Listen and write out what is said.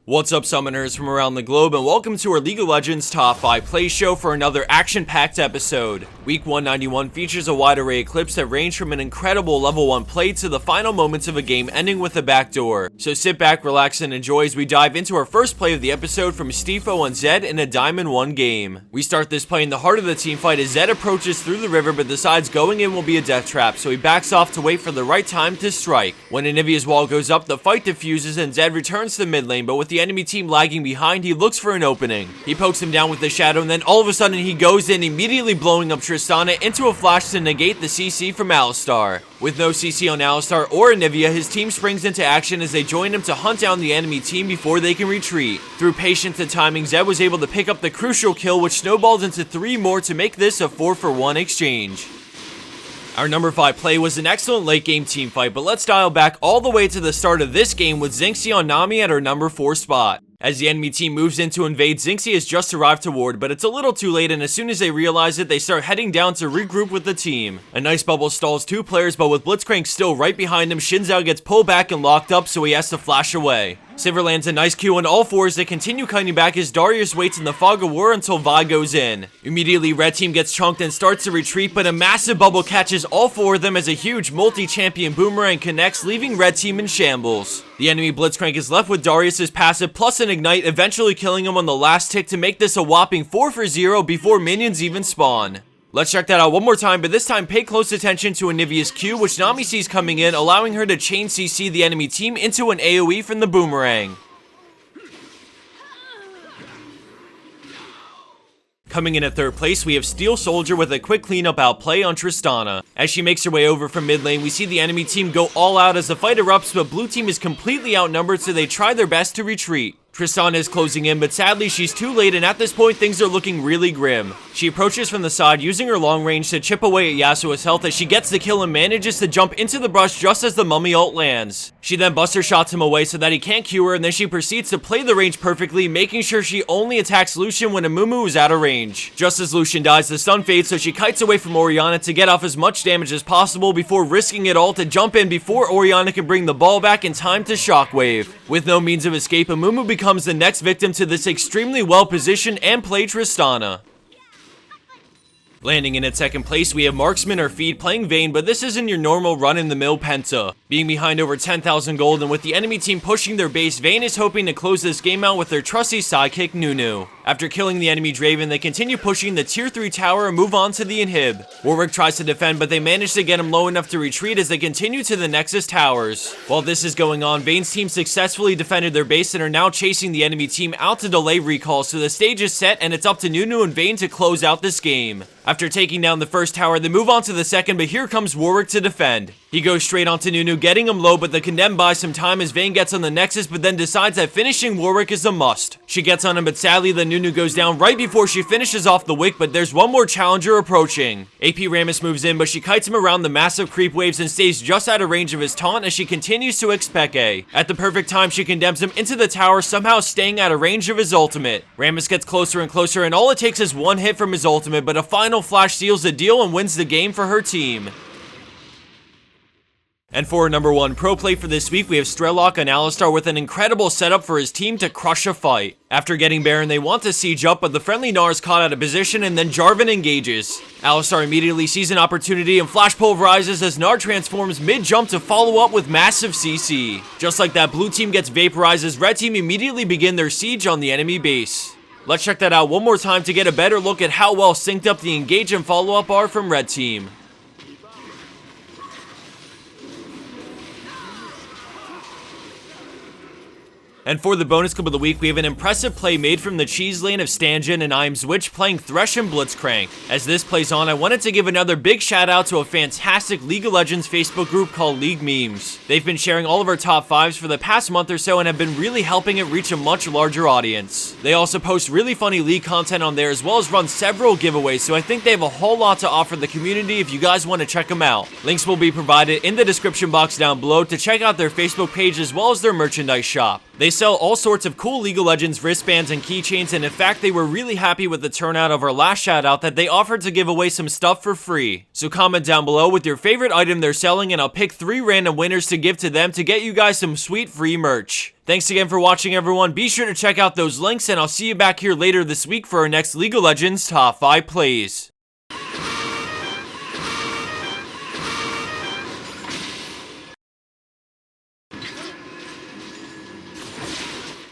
What's up, summoners from around the globe, and welcome to our League of Legends Top 5 Play Show for another action-packed episode. Week 191 features a wide array of clips that range from an incredible level 1 play to the final moments of a game ending with a backdoor. So sit back, relax, and enjoy as we dive into our first play of the episode from Steefo and Zed in a Diamond 1 game. We start this play in the heart of the teamfight as Zed approaches through the river but decides going in will be a death trap, so he backs off to wait for the right time to strike. When Anivia's wall goes up, the fight diffuses and Zed returns to mid lane, but with the enemy team lagging behind, he looks for an opening. He pokes him down with the shadow, and then all of a sudden he goes in, immediately blowing up Tristana into a flash to negate the CC from Alistar. With no CC on Alistar or Anivia, his team springs into action as they join him to hunt down the enemy team before they can retreat. Through patience and timing, Zed was able to pick up the crucial kill, which snowballed into 3 more to make this a 4-for-1 exchange. Our number 5 play was an excellent late game team fight, but let's dial back all the way to the start of this game with zinxy on Nami at our number 4 spot. As the enemy team moves in to invade, zinxy has just arrived to ward, but it's a little too late, and as soon as they realize it, they start heading down to regroup with the team. A nice bubble stalls 2 players, but with Blitzcrank still right behind him, Shinzao gets pulled back and locked up, so he has to flash away. Sivir lands a nice Q on all 4s. They continue cutting back as Darius waits in the fog of war until Vi goes in. Immediately, red team gets chunked and starts to retreat, but a massive bubble catches all 4 of them as a huge multi-champion boomerang connects, leaving red team in shambles. The enemy Blitzcrank is left with Darius's passive plus an ignite, eventually killing him on the last tick to make this a whopping 4-for-0 before minions even spawn. Let's check that out one more time, but this time pay close attention to Anivia's Q, which Nami sees coming in, allowing her to chain CC the enemy team into an AoE from the boomerang. Coming in at 3rd place, we have SteelSoldier with a quick cleanup outplay on Tristana. As she makes her way over from mid lane, we see the enemy team go all out as the fight erupts, but blue team is completely outnumbered, so they try their best to retreat. Tristana is closing in, but sadly she's too late, and at this point things are looking really grim. She approaches from the side, using her long range to chip away at Yasuo's health as she gets the kill and manages to jump into the brush just as the mummy ult lands. She then buster shots him away so that he can't Q her, and then she proceeds to play the range perfectly, making sure she only attacks Lucian when Amumu is out of range. Just as Lucian dies, the stun fades, so she kites away from Orianna to get off as much damage as possible before risking it all to jump in before Orianna can bring the ball back in time to shockwave. With no means of escape, Amumu becomes the next victim to this extremely well-positioned and played Tristana. Landing in at 2nd place, we have Marksman or Feed playing Vayne, but this isn't your normal run-in-the-mill penta. Being behind over 10,000 gold and with the enemy team pushing their base, Vayne is hoping to close this game out with their trusty sidekick Nunu. After killing the enemy Draven, they continue pushing the tier 3 tower and move on to the inhib. Warwick tries to defend, but they manage to get him low enough to retreat as they continue to the Nexus towers. While this is going on, Vayne's team successfully defended their base and are now chasing the enemy team out to delay recalls, so the stage is set and it's up to Nunu and Vayne to close out this game. After taking down the first tower, they move on to the second, but here comes Warwick to defend. He goes straight onto Nunu, getting him low, but the Condemned buys some time as Vayne gets on the Nexus, but then decides that finishing Warwick is a must. She gets on him, but sadly the Nunu goes down right before she finishes off the wick, but there's one more challenger approaching. AP Rammus moves in, but she kites him around the massive creep waves and stays just out of range of his taunt as she continues to expect A. At the perfect time, she condemns him into the tower, somehow staying out of range of his ultimate. Rammus gets closer and closer, and all it takes is one hit from his ultimate, but a final flash seals the deal and wins the game for her team. And for our number 1 pro play for this week, we have strélok on Alistar with an incredible setup for his team to crush a fight. After getting Baron, they want to siege up, but the friendly Gnar is caught out of position, and then Jarvan engages. Alistar immediately sees an opportunity and flash pulverizes as Gnar transforms mid-jump to follow up with massive CC. Just like that, blue team gets vaporized as red team immediately begin their siege on the enemy base. Let's check that out one more time to get a better look at how well synced up the engage and follow-up are from red team. And for the bonus clip of the week, we have an impressive play made from the cheese lane of Stangen and IamZwitch playing Thresh and Blitzcrank. As this plays on, I wanted to give another big shout out to a fantastic League of Legends Facebook group called League Memes. They've been sharing all of our top 5s for the past month or so and have been really helping it reach a much larger audience. They also post really funny League content on there as well as run several giveaways, so I think they have a whole lot to offer the community if you guys want to check them out. Links will be provided in the description box down below to check out their Facebook page as well as their merchandise shop. They sell all sorts of cool League of Legends wristbands and keychains, and in fact they were really happy with the turnout of our last shoutout that they offered to give away some stuff for free. So comment down below with your favorite item they're selling and I'll pick 3 random winners to give to them to get you guys some sweet free merch. Thanks again for watching everyone, be sure to check out those links and I'll see you back here later this week for our next League of Legends Top 5 plays.